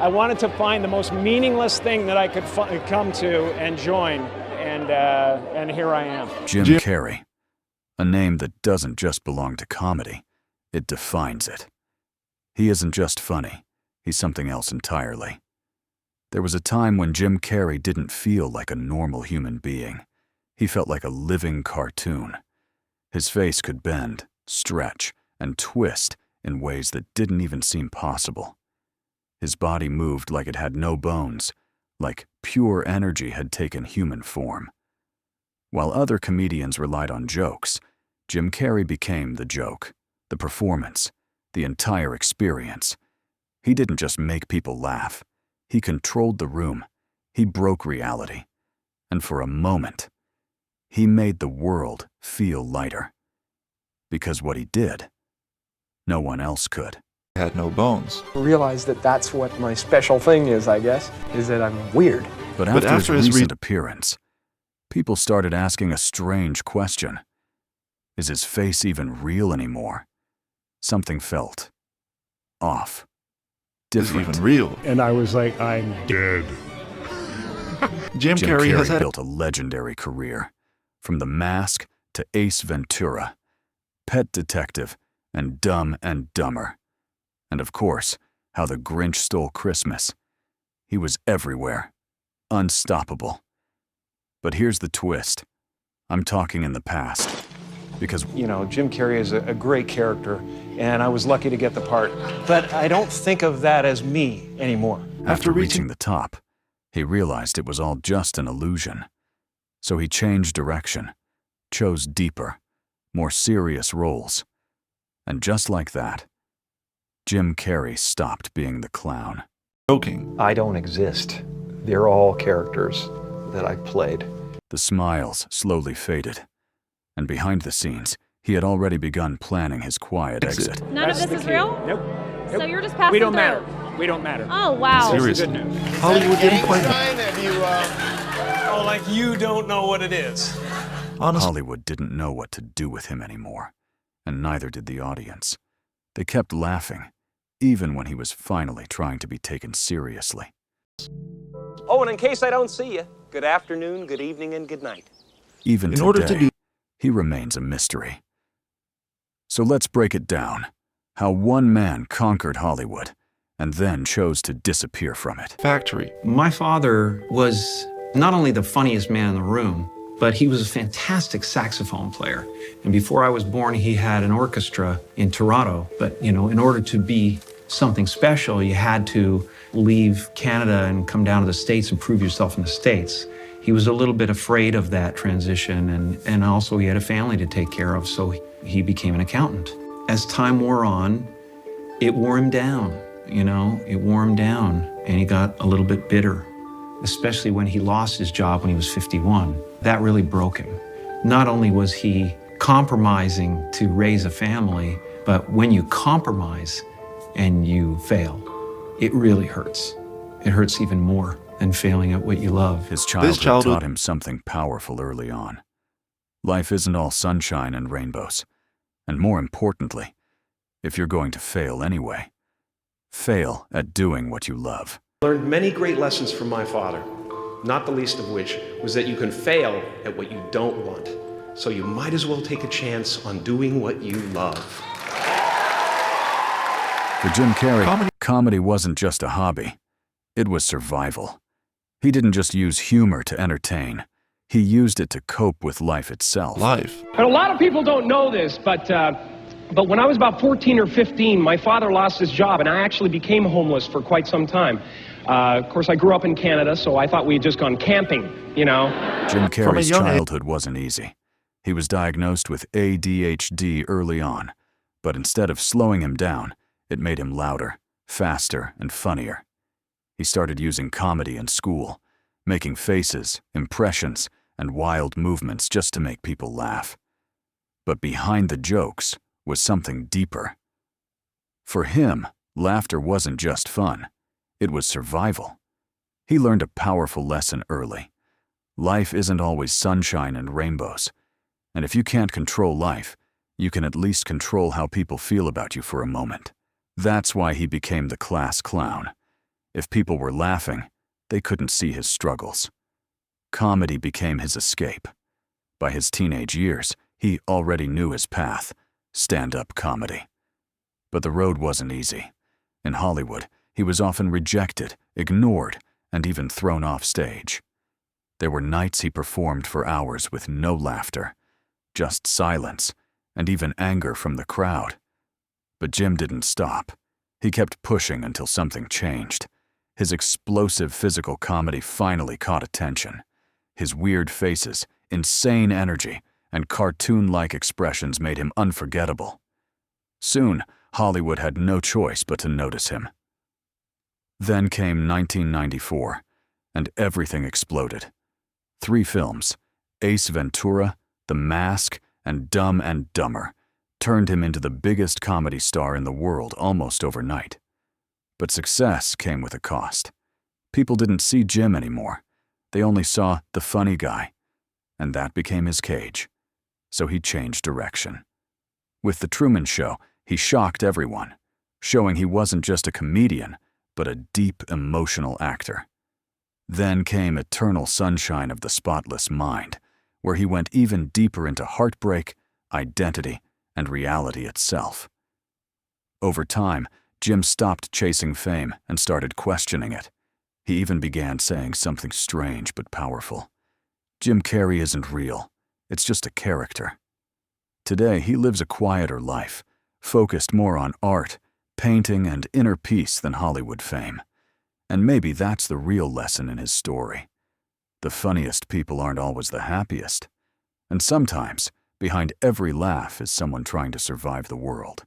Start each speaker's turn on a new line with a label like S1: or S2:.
S1: I wanted to find the most meaningless thing that I could come to and join, and here I am.
S2: Jim Carrey, a name that doesn't just belong to comedy, it defines it. He isn't just funny, he's something else entirely. There was a time when Jim Carrey didn't feel like a normal human being. He felt like a living cartoon. His face could bend, stretch, and twist in ways that didn't even seem possible. His body moved like it had no bones, like pure energy had taken human form. While other comedians relied on jokes, Jim Carrey became the joke, the performance, the entire experience. He didn't just make people laugh. He controlled the room. He broke reality. And for a moment, he made the world feel lighter. Because what he did, no one else could.
S3: Had no bones.
S4: Realize that that's what my special thing is, I guess, is that I'm weird.
S2: But after his recent appearance, people started asking a strange question. Is his face even real anymore? Something felt off, different.
S3: Is it even real?
S5: And I was like, I'm dead.
S3: Jim Carrey has
S2: built a legendary career. From The Mask to Ace Ventura, Pet Detective, and Dumb and Dumber. And of course, How the Grinch Stole Christmas. He was everywhere, unstoppable. But here's the twist. I'm talking in the past. Because,
S1: You know, Jim Carrey is a great character, and I was lucky to get the part. But I don't think of that as me anymore.
S2: After reaching the top, he realized it was all just an illusion. So he changed direction, chose deeper, more serious roles. And just like that, Jim Carrey stopped being the clown.
S3: Joking.
S6: I don't exist. They're all characters that I played.
S2: The smiles slowly faded. And behind the scenes, he had already begun planning his quiet exit.
S7: None of this is real?
S1: Nope.
S7: So you're just passing
S1: We don't
S7: through?
S1: matter. We don't matter.
S7: Oh, wow.
S3: Seriously.
S1: Good news.
S3: Hollywood didn't play him.
S8: Have you, oh, like you don't know what it is.
S3: Honestly,
S2: Hollywood didn't know what to do with him anymore, and neither did the audience. They kept laughing, even when he was finally trying to be taken seriously.
S8: Oh, and in case I don't see you, good afternoon, good evening, and good night.
S2: Even
S3: in order to
S2: today,
S3: do
S2: he remains a mystery. So let's break it down. How one man conquered Hollywood, and then chose to disappear from it.
S3: Factory.
S9: My father was not only the funniest man in the room, but he was a fantastic saxophone player. And before I was born, he had an orchestra in Toronto. But, you know, in order to be something special, you had to leave Canada and come down to the States and prove yourself in the States. He was a little bit afraid of that transition, and also he had a family to take care of, so he became an accountant. As time wore on, it wore him down, you know, it wore him down, and he got a little bit bitter, especially when he lost his job when he was 51. That really broke him. Not only was he compromising to raise a family, but when you compromise and you fail, it really hurts. It hurts even more than failing at what you love.
S2: His childhood taught him something powerful early on. Life isn't all sunshine and rainbows. And more importantly, if you're going to fail anyway, fail at doing what you love.
S10: I learned many great lessons from my father, not the least of which was that you can fail at what you don't want. So you might as well take a chance on doing what you love.
S2: For Jim Carrey, comedy wasn't just a hobby. It was survival. He didn't just use humor to entertain. He used it to cope with life itself.
S3: Life.
S4: And a lot of people don't know this, but when I was about 14 or 15, my father lost his job, and I actually became homeless for quite some time. Of course, I grew up in Canada, so I thought we had just gone camping, you know.
S2: Jim Carrey's childhood wasn't easy. He was diagnosed with ADHD early on, but instead of slowing him down, it made him louder, faster, and funnier. He started using comedy in school, making faces, impressions, and wild movements just to make people laugh. But behind the jokes was something deeper. For him, laughter wasn't just fun. It was survival. He learned a powerful lesson early. Life isn't always sunshine and rainbows. And if you can't control life, you can at least control how people feel about you for a moment. That's why he became the class clown. If people were laughing, they couldn't see his struggles. Comedy became his escape. By his teenage years, he already knew his path, stand-up comedy. But the road wasn't easy. In Hollywood, he was often rejected, ignored, and even thrown off stage. There were nights he performed for hours with no laughter, just silence, and even anger from the crowd. But Jim didn't stop. He kept pushing until something changed. His explosive physical comedy finally caught attention. His weird faces, insane energy, and cartoon-like expressions made him unforgettable. Soon, Hollywood had no choice but to notice him. Then came 1994, and everything exploded. 3 films, Ace Ventura, The Mask, and Dumb and Dumber, turned him into the biggest comedy star in the world almost overnight. But success came with a cost. People didn't see Jim anymore. They only saw the funny guy, and that became his cage. So he changed direction. With The Truman Show, he shocked everyone, showing he wasn't just a comedian, but a deep, emotional actor. Then came Eternal Sunshine of the Spotless Mind, where he went even deeper into heartbreak, identity, and reality itself. Over time, Jim stopped chasing fame and started questioning it. He even began saying something strange but powerful. Jim Carrey isn't real. It's just a character. Today, he lives a quieter life, focused more on art, painting, and inner peace than Hollywood fame. And maybe that's the real lesson in his story. The funniest people aren't always the happiest. And sometimes, behind every laugh is someone trying to survive the world.